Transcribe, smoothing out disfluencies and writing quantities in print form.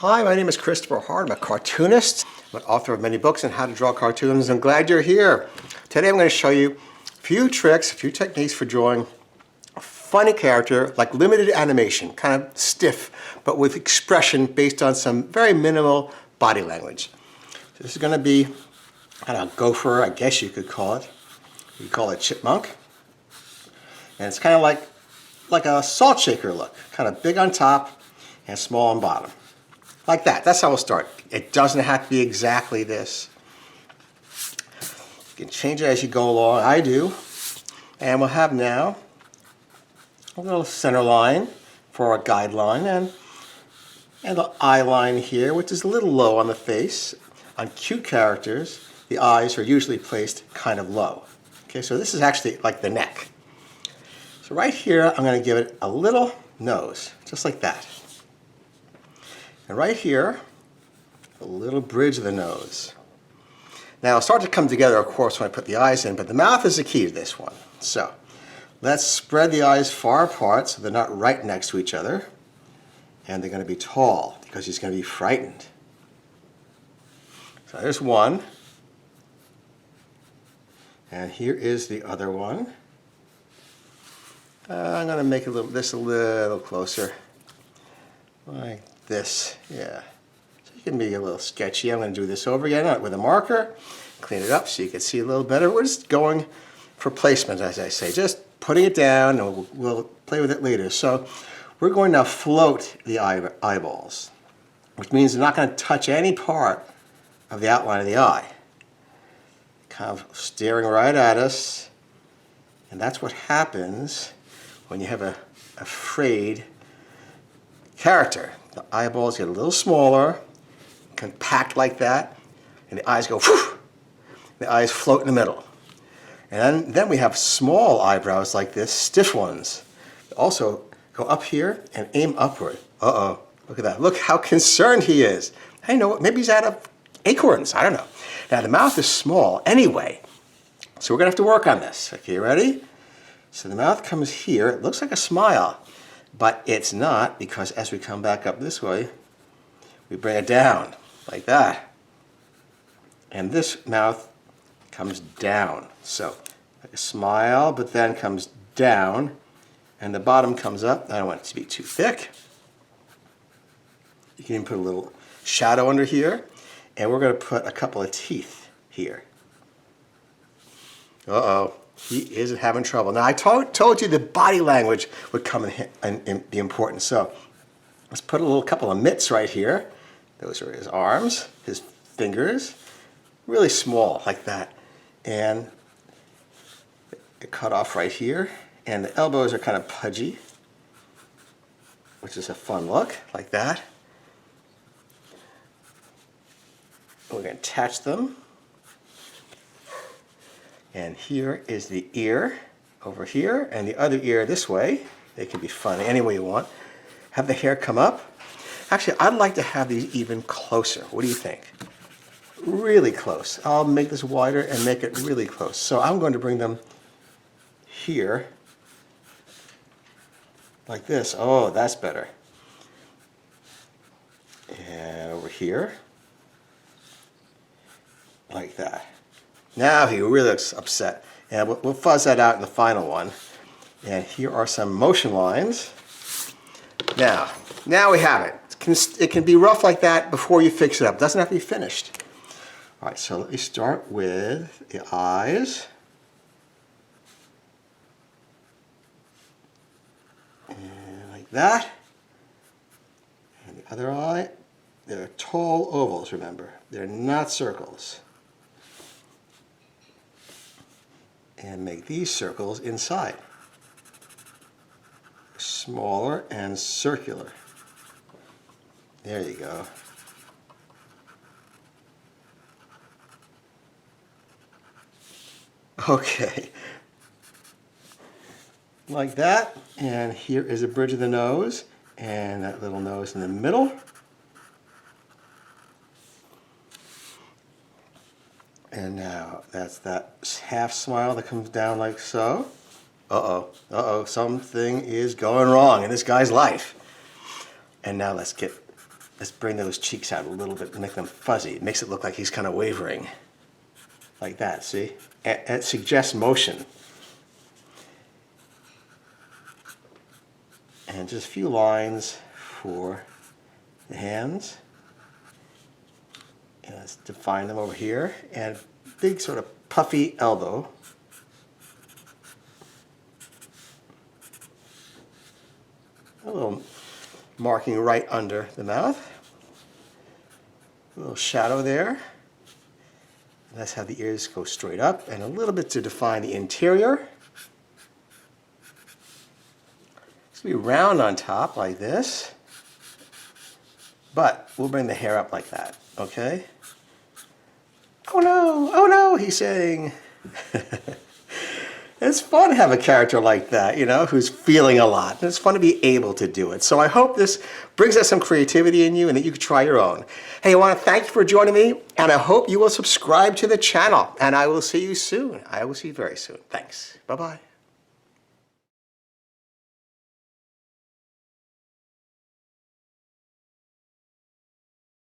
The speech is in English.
Hi, my name is Christopher Hart. I'm a cartoonist. I'm an author of many books on how to draw cartoons. I'm glad you're here. Today I'm going to show you a few tricks, a few techniques for drawing a funny character, like limited animation, kind of stiff, but with expression based on some very minimal body language. So this is going to be a gopher, I guess you could call it. You could call it chipmunk. And it's kind of like a salt shaker look, kind of big on top and small on bottom. Like that. That's how we'll start. It doesn't have to be exactly this. You can change it as you go along. I do. And we'll have now a little center line for our guideline and the eye line here, which is a little low on the face. On cute characters, the eyes are usually placed kind of low. Okay, so this is actually like the neck. So right here, I'm going to give it a little nose, just like that. And right here, a little bridge of the nose. Now, it'll start to come together, of course, when I put the eyes in, but the mouth is the key to this one. So, let's spread the eyes far apart so they're not right next to each other. And they're going to be tall, because he's going to be frightened. So there's one. And here is the other one. I'm going to make this a little closer. Like this, yeah. So you can be a little sketchy. I'm going to do this over again with a marker, clean it up so you can see a little better. We're just going for placement, as I say, just putting it down, and we'll play with it later. So we're going to float the eyeballs, which means they're not going to touch any part of the outline of the eye. Kind of staring right at us, and that's what happens when you have a afraid character. The eyeballs get a little smaller, compact like that, and the eyes go whoosh. The eyes float in the middle. And then we have small eyebrows like this, stiff ones. Also go up here and aim upward. Uh-oh, look at that. Look how concerned he is. I know, maybe he's out of acorns, I don't know. Now the mouth is small anyway, so we're gonna have to work on this. Okay, ready? So the mouth comes here, it looks like a smile. But it's not, because as we come back up this way, we bring it down, like that. And this mouth comes down. So, like a smile, but then comes down, and the bottom comes up. I don't want it to be too thick. You can even put a little shadow under here, and we're going to put a couple of teeth here. Uh-oh. He isn't having trouble. Now, I told you the body language would come and be important. So let's put a couple of mitts right here. Those are his arms, his fingers, really small like that. And it cut off right here. And the elbows are kind of pudgy, which is a fun look, like that. We're going to attach them. And here is the ear over here, and the other ear this way. They can be funny any way you want. Have the hair come up. Actually, I'd like to have these even closer. What do you think? Really close. I'll make this wider and make it really close. So I'm going to bring them here, like this. Oh, that's better. And over here, like that. Now he really looks upset. And we'll fuzz that out in the final one. And here are some motion lines. Now we have it. It can be rough like that before you fix it up. It doesn't have to be finished. All right, so let me start with the eyes. And like that. And the other eye. They're tall ovals, remember. They're not circles. And make these circles inside. Smaller and circular. There you go. Okay. Like that. And here is a bridge of the nose. And that little nose in the middle. And now that's that half smile that comes down like so. Uh-oh, something is going wrong in this guy's life. And now let's get Let's bring those cheeks out a little bit and make them fuzzy. It makes it look like he's kind of wavering. Like that, see? And it suggests motion. And just a few lines for the hands. And let's define them over here. And big sort of puffy elbow. A little marking right under the mouth. A little shadow there. And let's have the ears go straight up, and a little bit to define the interior. It's going to be round on top like this, but we'll bring the hair up like that, okay? Oh no, he's saying. It's fun to have a character like that, you know, who's feeling a lot. And it's fun to be able to do it. So I hope this brings out some creativity in you and that you can try your own. Hey, I want to thank you for joining me, and I hope you will subscribe to the channel. And I will see you soon. I will see you very soon. Thanks. Bye-bye.